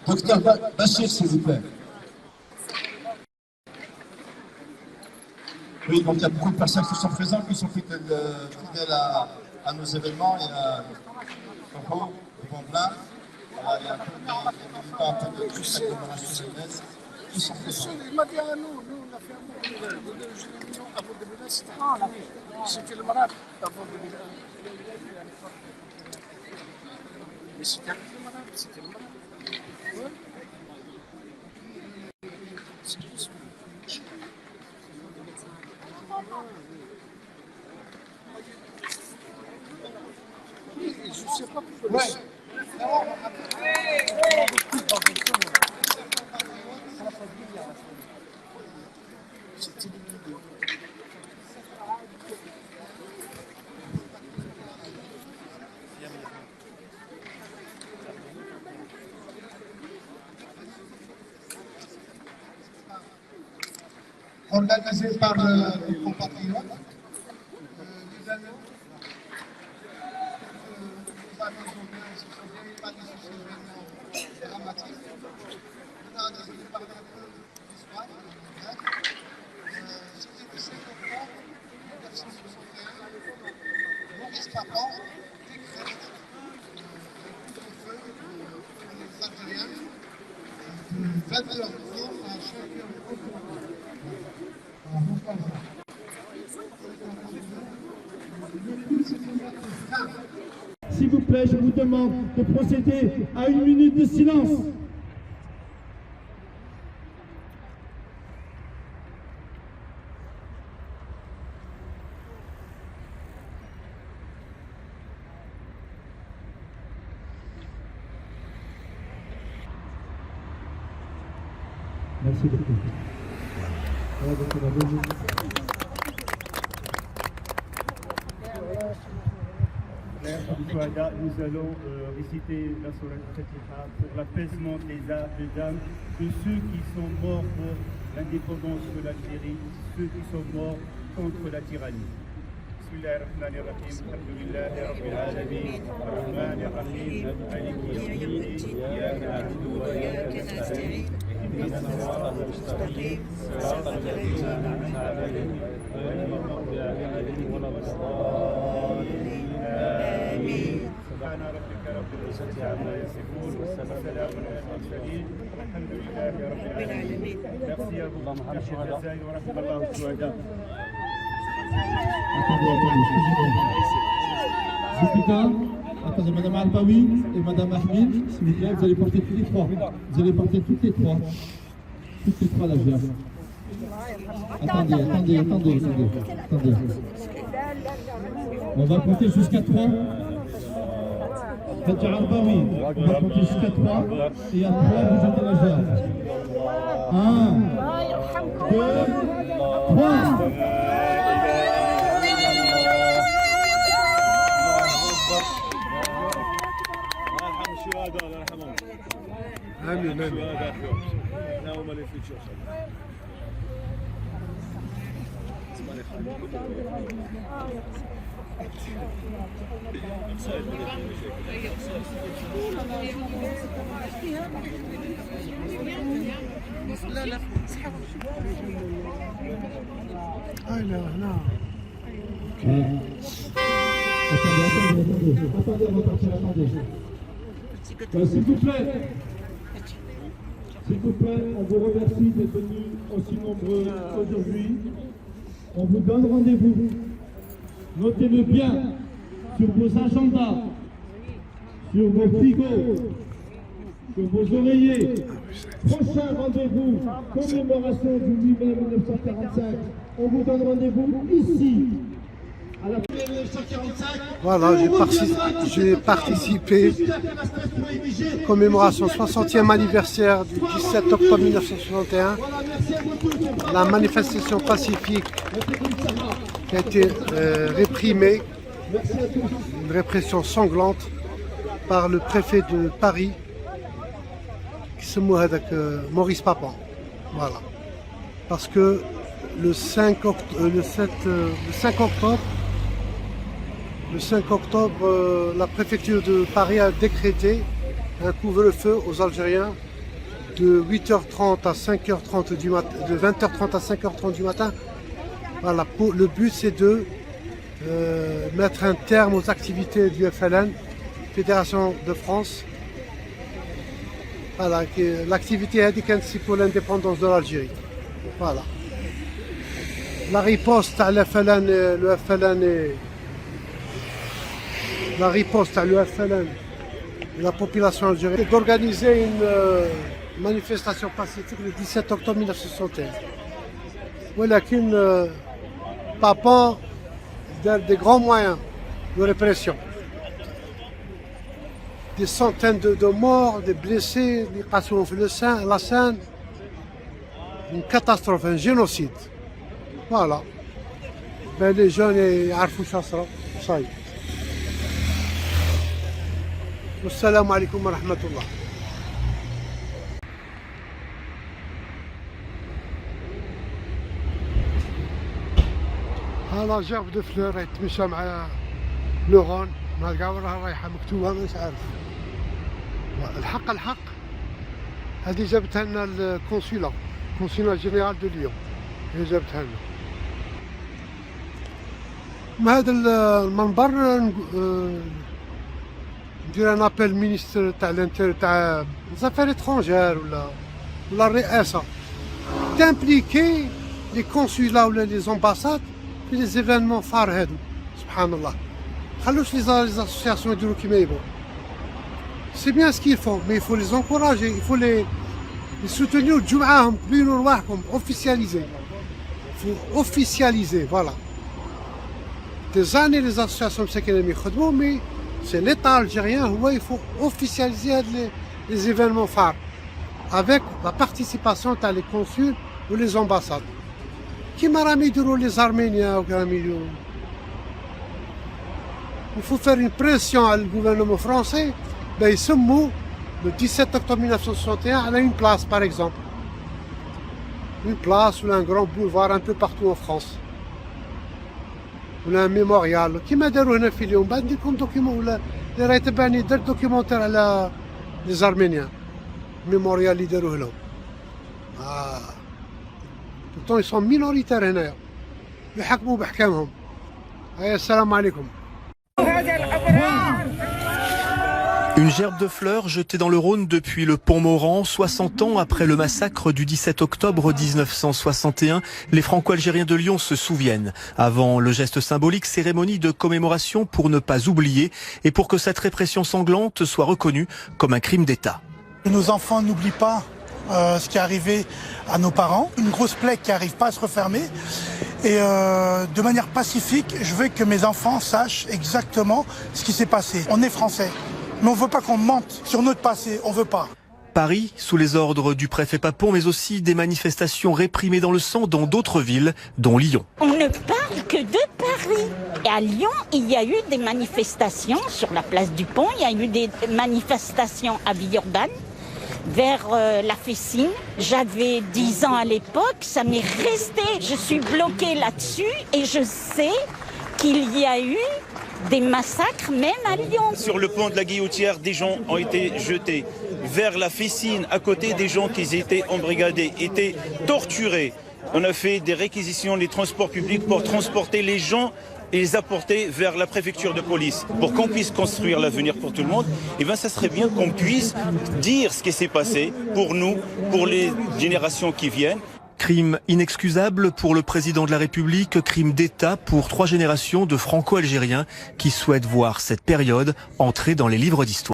Docteur Bachir, s'il vous plaît. Oui, donc il y a beaucoup de personnes qui sont présentes, qui sont fidèles à nos événements. Il y a Coco, le Bon Plein. Il y a des militants un peu de toute l'agglomération jeunesse qui sont présents. Il m'a dit à nous, on a fait un mouvement de réunion avant de venir, c'était le malade avant de venir. Mais c'était avec le malade, c'était le malade. Ouais. Je ne sais pas pourquoi. Ouais. C'était liquide. Organisé par nos compatriotes, les anneaux, nous avons pas des événements dramatiques. On a organisé par l'histoire, c'était le 5 octobre 1961, Maurice Papon décrète le couvre-feu pour les Algériens de 20h à 5h. S'il vous plaît, je vous demande de procéder à 1 minute de silence. Merci beaucoup. Nous allons réciter la Sourate Fatiha pour l'apaisement des âmes de ceux qui sont morts pour l'indépendance de l'Algérie, ceux qui sont morts contre la tyrannie. بسم الله الرحمن الرحيم الحمد لله رب العالمين الرحمن الرحيم مالك يوم الدين إياك نعبد وإياك نستعين اهدنا الصراط المستقيم صراط الذين أنعمت عليهم غير المغضوب عليهم ولا الضالين آمين سبحان ربك رب العزة عما يصفون وسلام على المرسلين الحمد لله رب العالمين. Merci à vous. Merci à Jazaï wa rahmallahu shuhada. Attendez, Madame Albaoui et Madame Ahmed, s'il vous plaît, vous allez porter toutes les trois. Vous allez porter toutes les trois. Toutes les trois la gerbe. Attendez. On va compter jusqu'à 3. Fadja Albaoui, on va compter jusqu'à 3. Et à 3, vous jetez la gerbe. 1, 2, 3. آمين آمين. لا هم اللي في شو لا لا هاي لا هنا. S'il vous plaît, on vous remercie d'être venus aussi nombreux aujourd'hui. On vous donne rendez-vous. Notez-le bien sur vos agendas, sur vos frigos, sur vos oreillers. Prochain rendez-vous, commémoration du 8 mai 1945. On vous donne rendez-vous ici. À la 1945. Voilà, j'ai participé commémoration 60e anniversaire du 17 octobre 1961, la manifestation pacifique qui a été réprimée, une répression sanglante par le préfet de Paris, qui se mourait avec Maurice Papon. Voilà. Parce que le 5 octobre, la préfecture de Paris a décrété un couvre-feu aux Algériens de 8h30 à 5h30 du matin, de 20h30 à 5h30 du matin. Voilà, le but c'est de mettre un terme aux activités du FLN, Fédération de France. Voilà, l'activité indiquée pour l'indépendance de l'Algérie. Voilà. La riposte à l'FLN, la riposte à l'FLN et la population algérienne est d'organiser une manifestation pacifique le 17 octobre 1961. Voilà papa des grands moyens de répression. Des centaines de morts, des blessés, des passions la Seine, une catastrophe, un génocide. Voilà. Ben, les jeunes, ils savent ça y est. Assalamu alaikum wa rahmatullah. هذا جرب de fleurs يتمشى مع نوران ما لقى وراها رايحة مكتوبة مش عارف. الحق هذه جابتها لنا الكونسولا جينيرال دو ليون هي جابتها لنا. من هذا المنبر ندير ان ابل مينيستر تاع الانتير تاع الافير اترونجير ولا الرئاسة تامبليكي لي كونسولا ولا لي زامباساد في لي زيفينمون فار هادو. سبحان الله خلوش لي زاسوسياسيون يديرو كيما يبغوا. C'est bien ce qu'ils font, mais il faut les encourager, il faut les soutenir, officialiser. Il faut officialiser, voilà. Des années les associations de mais c'est l'État algérien, il faut officialiser les événements phares avec la participation des consuls ou les ambassades. Qui m'a ramené les Arméniens, il faut faire une pression au gouvernement français. Ben, ils se mouent le 17 octobre 1961 à une place par exemple. Une place ou un grand boulevard un peu partout en France. Ou un mémorial. Qui m'a dit هنا في اليوم بعد نديركم دوكيمون ولا اللي راه يتبعني درت دوكيومونتير على les Arméniens. Mémorial اللي داروه لهم. Pourtant ils sont minoritaires هنايا. يحكموا بأحكامهم. السلام عليكم. Une gerbe de fleurs jetée dans le Rhône depuis le pont Morand, 60 ans après le massacre du 17 octobre 1961. Les Franco-Algériens de Lyon se souviennent. Avant le geste symbolique, cérémonie de commémoration pour ne pas oublier et pour que cette répression sanglante soit reconnue comme un crime d'État. Que nos enfants n'oublient pas ce qui est arrivé à nos parents. Une grosse plaie qui n'arrive pas à se refermer. Et de manière pacifique, je veux que mes enfants sachent exactement ce qui s'est passé. On est français. Mais on ne veut pas qu'on mente sur notre passé, on ne veut pas. Paris, sous les ordres du préfet Papon, mais aussi des manifestations réprimées dans le sang dans d'autres villes, dont Lyon. On ne parle que de Paris. Et à Lyon, il y a eu des manifestations sur la place du Pont, il y a eu des manifestations à Villeurbanne, vers la Fessine. J'avais 10 ans à l'époque, ça m'est resté. Je suis bloquée là-dessus et je sais qu'il y a eu des massacres même à Lyon. Sur le pont de la Guillotière, des gens ont été jetés. Vers la Fessine, à côté, des gens qui étaient embrigadés, étaient torturés. On a fait des réquisitions des transports publics pour transporter les gens et les apporter vers la préfecture de police. Pour qu'on puisse construire l'avenir pour tout le monde, et bien ça serait bien qu'on puisse dire ce qui s'est passé pour nous, pour les générations qui viennent. Crime inexcusable pour le président de la République, crime d'État pour 3 générations de Franco-Algériens qui souhaitent voir cette période entrer dans les livres d'histoire.